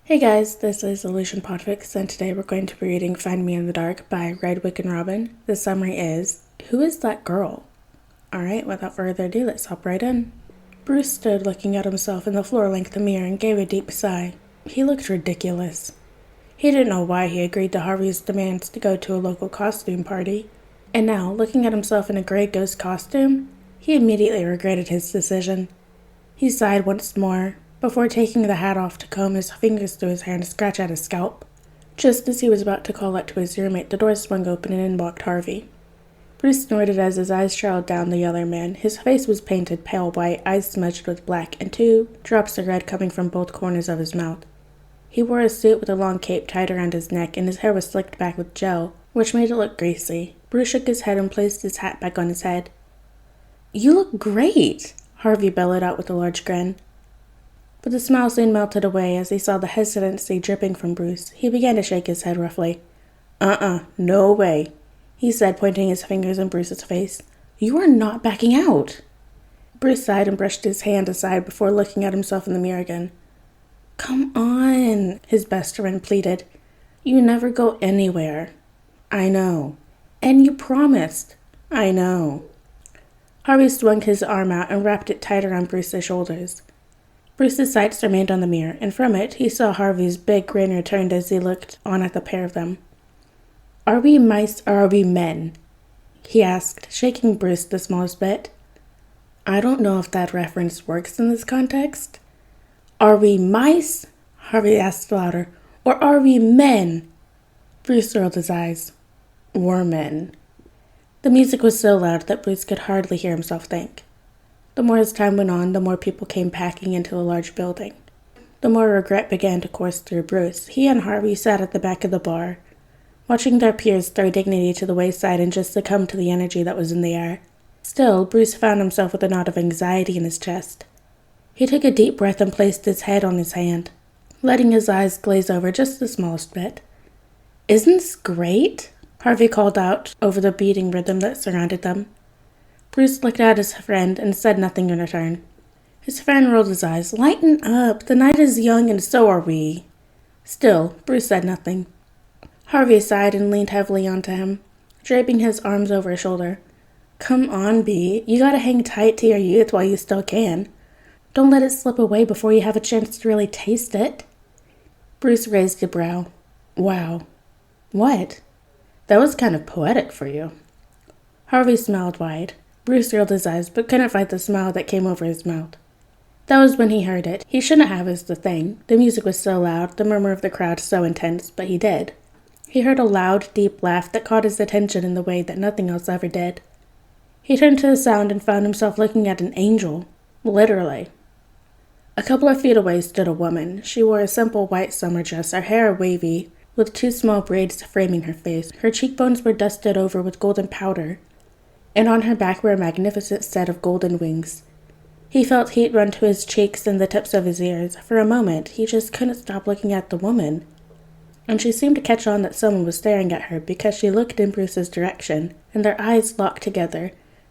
Hey guys, this is Illusion PODFIC, and today we're going to be reading Find Me in the Dark by Redwick and Robin. The summary is, who is that girl? Alright, without further ado, let's hop right in. Bruce stood looking at himself in the floor-length mirror and gave a deep sigh. He looked ridiculous. He didn't know why he agreed to Harvey's demands to go to a local costume party. And now, looking at himself in a gray ghost costume, he immediately regretted his decision. He sighed once more, before taking the hat off to comb his fingers through his hair and scratch at his scalp. Just as he was about to call out to his roommate, the door swung open and in walked Harvey. Bruce snorted as his eyes trailed down the other man. His face was painted pale white, eyes smudged with black, and 2 drops of red coming from both corners of his mouth. He wore a suit with a long cape tied around his neck, and his hair was slicked back with gel, which made it look greasy. Bruce shook his head and placed his hat back on his head. "You look great!" Harvey bellowed out with a large grin. But the smile soon melted away as he saw the hesitancy dripping from Bruce. He began to shake his head roughly. No way," he said, pointing his fingers in Bruce's face. "You are not backing out." Bruce sighed and brushed his hand aside before looking at himself in the mirror again. "Come on," his best friend pleaded. "You never go anywhere." "I know." "And you promised." "I know." Harvey swung his arm out and wrapped it tight around Bruce's shoulders. Bruce's sights remained on the mirror, and from it he saw Harvey's big grin returned as he looked on at the pair of them. "Are we mice or are we men?" he asked, shaking Bruce the smallest bit. "I don't know if that reference works in this context." "Are we mice?" Harvey asked louder. "Or are we men?" Bruce rolled his eyes. "We're men." The music was so loud that Bruce could hardly hear himself think. The more as time went on, the more people came packing into the large building. The more regret began to course through Bruce. He and Harvey sat at the back of the bar, watching their peers throw dignity to the wayside and just succumb to the energy that was in the air. Still, Bruce found himself with a knot of anxiety in his chest. He took a deep breath and placed his head on his hand, letting his eyes glaze over just the smallest bit. "Isn't this great?" Harvey called out over the beating rhythm that surrounded them. Bruce looked at his friend and said nothing in return. His friend rolled his eyes. "Lighten up! The night is young and so are we." Still, Bruce said nothing. Harvey sighed and leaned heavily onto him, draping his arms over his shoulder. "Come on, B. You gotta hang tight to your youth while you still can. Don't let it slip away before you have a chance to really taste it." Bruce raised a brow. "Wow. What? That was kind of poetic for you." Harvey smiled wide. Bruce rolled his eyes, but couldn't fight the smile that came over his mouth. That was when he heard it. He shouldn't have is the thing. The music was so loud, the murmur of the crowd so intense, but he did. He heard a loud, deep laugh that caught his attention in the way that nothing else ever did. He turned to the sound and found himself looking at an angel. Literally. A couple of feet away stood a woman. She wore a simple white summer dress, her hair wavy, with 2 small braids framing her face. Her cheekbones were dusted over with golden powder, and on her back were a magnificent set of golden wings. He felt heat run to his cheeks and the tips of his ears. For a moment, he just couldn't stop looking at the woman. And she seemed to catch on that someone was staring at her because she looked in Bruce's direction, and their eyes locked together.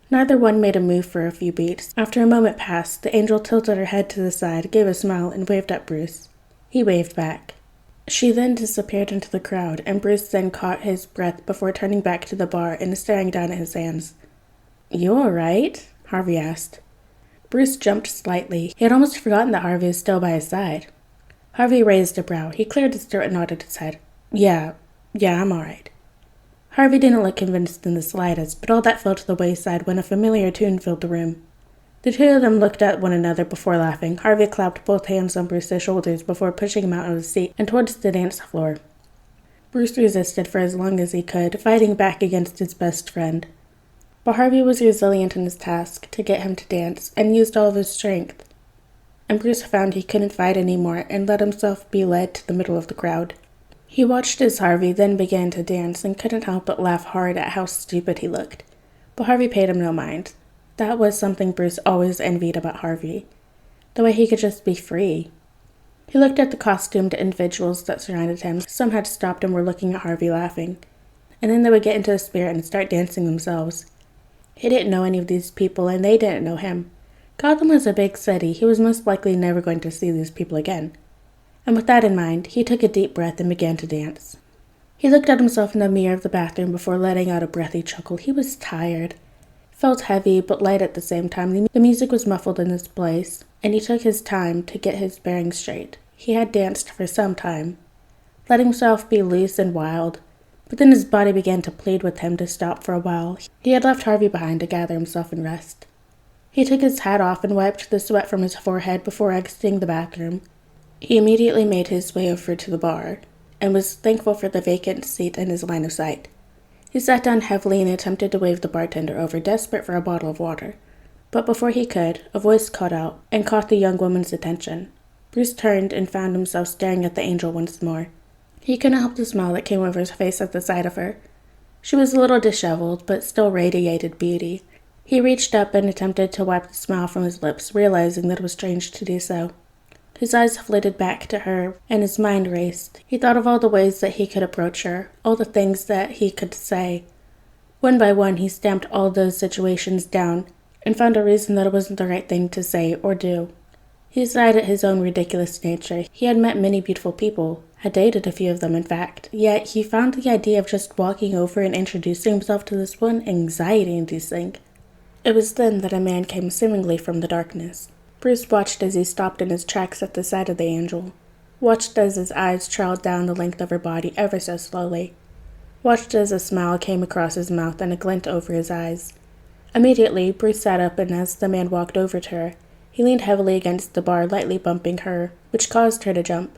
Neither one made a move for a few beats. After a moment passed, the angel tilted her head to the side, gave a smile, and waved at Bruce. He waved back. She then disappeared into the crowd, and Bruce then caught his breath before turning back to the bar and staring down at his hands. "You all right?" Harvey asked. Bruce jumped slightly. He had almost forgotten that Harvey was still by his side. Harvey raised a brow. He cleared his throat and nodded his head. Yeah, I'm all right." Harvey didn't look convinced in the slightest, but all that fell to the wayside when a familiar tune filled the room. The 2 of them looked at one another before laughing. Harvey clapped both hands on Bruce's shoulders before pushing him out of the seat and towards the dance floor. Bruce resisted for as long as he could, fighting back against his best friend. But Harvey was resilient in his task to get him to dance, and used all of his strength. And Bruce found he couldn't fight anymore and let himself be led to the middle of the crowd. He watched as Harvey then began to dance and couldn't help but laugh hard at how stupid he looked. But Harvey paid him no mind. That was something Bruce always envied about Harvey. The way he could just be free. He looked at the costumed individuals that surrounded him. Some had stopped and were looking at Harvey laughing. And then they would get into a spirit and start dancing themselves. He didn't know any of these people, and they didn't know him. Gotham was a big city. He was most likely never going to see these people again. and with that in mind, he took a deep breath and began to dance. He looked at himself in the mirror of the bathroom before letting out a breathy chuckle. He was tired. Felt heavy but light at the same time. The music was muffled in this place, and he took his time to get his bearings straight. He had danced for some time, let himself be loose and wild, but then his body began to plead with him to stop for a while. He had left Harvey behind to gather himself and rest. He took his hat off and wiped the sweat from his forehead before exiting the bathroom. He immediately made his way over to the bar, and was thankful for the vacant seat in his line of sight. He sat down heavily and attempted to wave the bartender over, desperate for a bottle of water. But before he could, a voice called out and caught the young woman's attention. Bruce turned and found himself staring at the angel once more. He couldn't help the smile that came over his face at the sight of her. She was a little disheveled, but still radiated beauty. He reached up and attempted to wipe the smile from his lips, realizing that it was strange to do so. His eyes flitted back to her, and his mind raced. He thought of all the ways that he could approach her, all the things that he could say. One by one, he stamped all those situations down, and found a reason that it wasn't the right thing to say or do. He sighed at his own ridiculous nature. He had met many beautiful people, had dated a few of them in fact, yet he found the idea of just walking over and introducing himself to this one anxiety-inducing. It was then that a man came seemingly from the darkness. Bruce watched as he stopped in his tracks at the sight of the angel, watched as his eyes trailed down the length of her body ever so slowly, watched as a smile came across his mouth and a glint over his eyes. Immediately, Bruce sat up, and as the man walked over to her, he leaned heavily against the bar, lightly bumping her, which caused her to jump.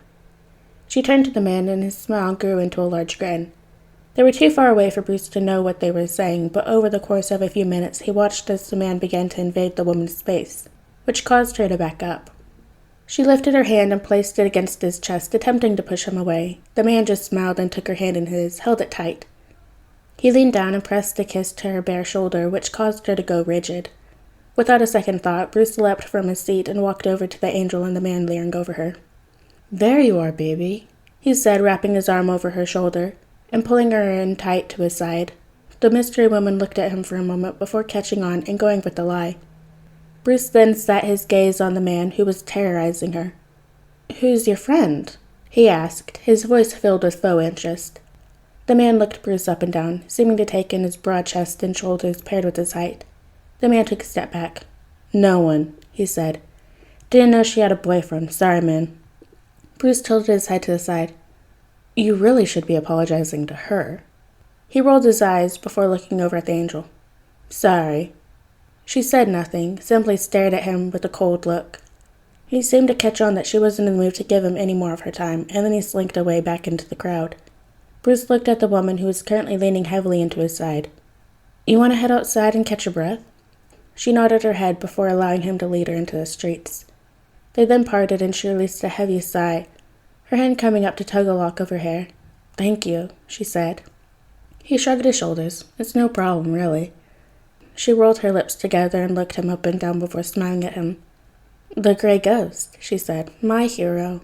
She turned to the man, and his smile grew into a large grin. They were too far away for Bruce to know what they were saying, but over the course of a few minutes, he watched as the man began to invade the woman's space, which caused her to back up. She lifted her hand and placed it against his chest, attempting to push him away. The man just smiled and took her hand in his, held it tight. He leaned down and pressed a kiss to her bare shoulder, which caused her to go rigid. Without a second thought, Bruce leapt from his seat and walked over to the angel and the man leering over her. "There you are, baby," he said, wrapping his arm over her shoulder and pulling her in tight to his side. The mystery woman looked at him for a moment before catching on and going with the lie. Bruce then set his gaze on the man who was terrorizing her. "Who's your friend?" he asked, his voice filled with faux interest. The man looked Bruce up and down, seeming to take in his broad chest and shoulders paired with his height. The man took a step back. "No one," he said. "Didn't know she had a boyfriend. Sorry, man." Bruce tilted his head to the side. "You really should be apologizing to her." He rolled his eyes before looking over at the angel. "Sorry." She said nothing, simply stared at him with a cold look. He seemed to catch on that she wasn't in the mood to give him any more of her time, and then he slinked away back into the crowd. Bruce looked at the woman who was currently leaning heavily into his side. "You want to head outside and catch your breath?" She nodded her head before allowing him to lead her into the streets. They then parted and she released a heavy sigh, her hand coming up to tug a lock of her hair. "Thank you," she said. He shrugged his shoulders. "It's no problem, really." She rolled her lips together and looked him up and down before smiling at him. "The gray ghost," she said. "My hero."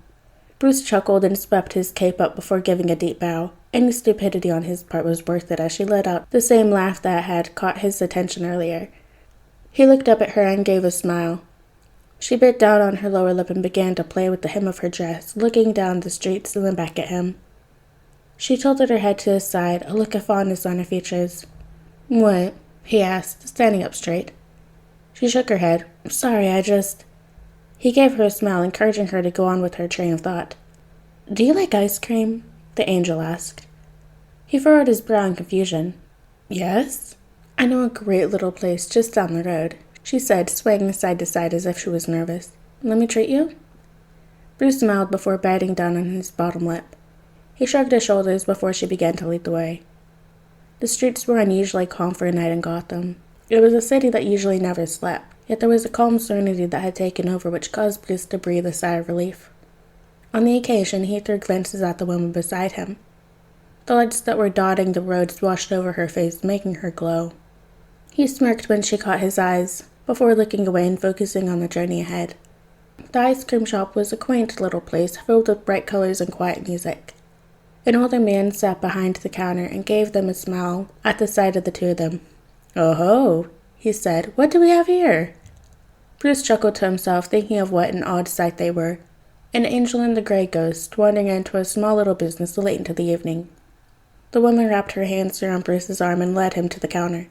Bruce chuckled and swept his cape up before giving a deep bow. Any stupidity on his part was worth it as she let out the same laugh that had caught his attention earlier. He looked up at her and gave a smile. She bit down on her lower lip and began to play with the hem of her dress, looking down the streets and then back at him. She tilted her head to his side, a look of fondness on her features. "What?" he asked, standing up straight. She shook her head. "Sorry, He gave her a smile, encouraging her to go on with her train of thought. "Do you like ice cream?" the angel asked. He furrowed his brow in confusion. "Yes? I know a great little place just down the road," she said, swaying side to side as if she was nervous. "Let me treat you?" Bruce smiled before biting down on his bottom lip. He shrugged his shoulders before she began to lead the way. The streets were unusually calm for a night in Gotham. It was a city that usually never slept, yet there was a calm serenity that had taken over which caused Bruce to breathe a sigh of relief. On the occasion, he threw glances at the woman beside him. The lights that were dotting the roads washed over her face, making her glow. He smirked when she caught his eyes, before looking away and focusing on the journey ahead. The ice cream shop was a quaint little place filled with bright colors and quiet music. An older man sat behind the counter and gave them a smile at the sight of the two of them. "Oh-ho," he said. "What do we have here?" Bruce chuckled to himself, thinking of what an odd sight they were. An angel and the gray ghost wandering into a small little business late into the evening. The woman wrapped her hands around Bruce's arm and led him to the counter.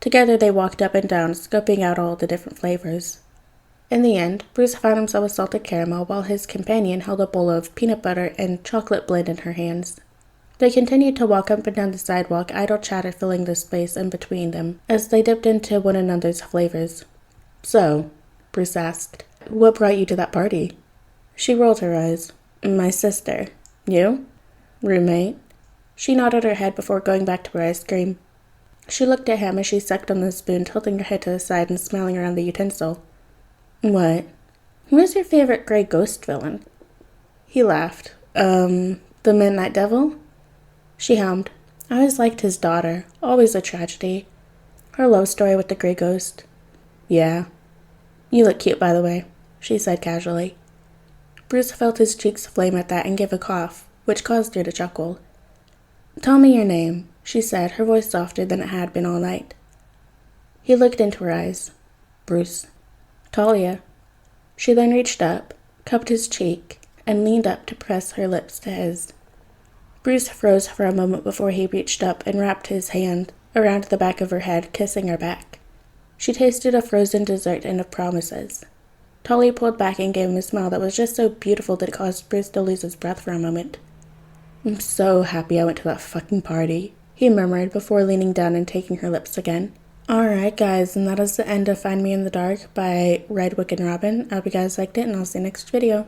Together they walked up and down, scoping out all the different flavors. In the end, Bruce found himself a salted caramel while his companion held a bowl of peanut butter and chocolate blend in her hands. They continued to walk up and down the sidewalk, idle chatter filling the space in between them as they dipped into one another's flavors. "So," Bruce asked, "what brought you to that party?" She rolled her eyes. "My sister." "You?" "Roommate." She nodded her head before going back to her ice cream. She looked at him as she sucked on the spoon, tilting her head to the side and smiling around the utensil. "What? Who is your favorite gray ghost villain?" He laughed. The Midnight Devil?" She hummed. "I always liked his daughter. Always a tragedy. Her love story with the gray ghost." "Yeah." "You look cute, by the way," she said casually. Bruce felt his cheeks flame at that and gave a cough, which caused her to chuckle. "Tell me your name," she said, her voice softer than it had been all night. He looked into her eyes. "Bruce." "Talia." She then reached up, cupped his cheek, and leaned up to press her lips to his. Bruce froze for a moment before he reached up and wrapped his hand around the back of her head, kissing her back. She tasted of frozen dessert and of promises. Talia pulled back and gave him a smile that was just so beautiful that it caused Bruce to lose his breath for a moment. "I'm so happy I went to that fucking party," he murmured before leaning down and taking her lips again. Alright guys, and that is the end of Find Me in the Dark by Redwick and Robin. I hope you guys liked it, and I'll see you next video.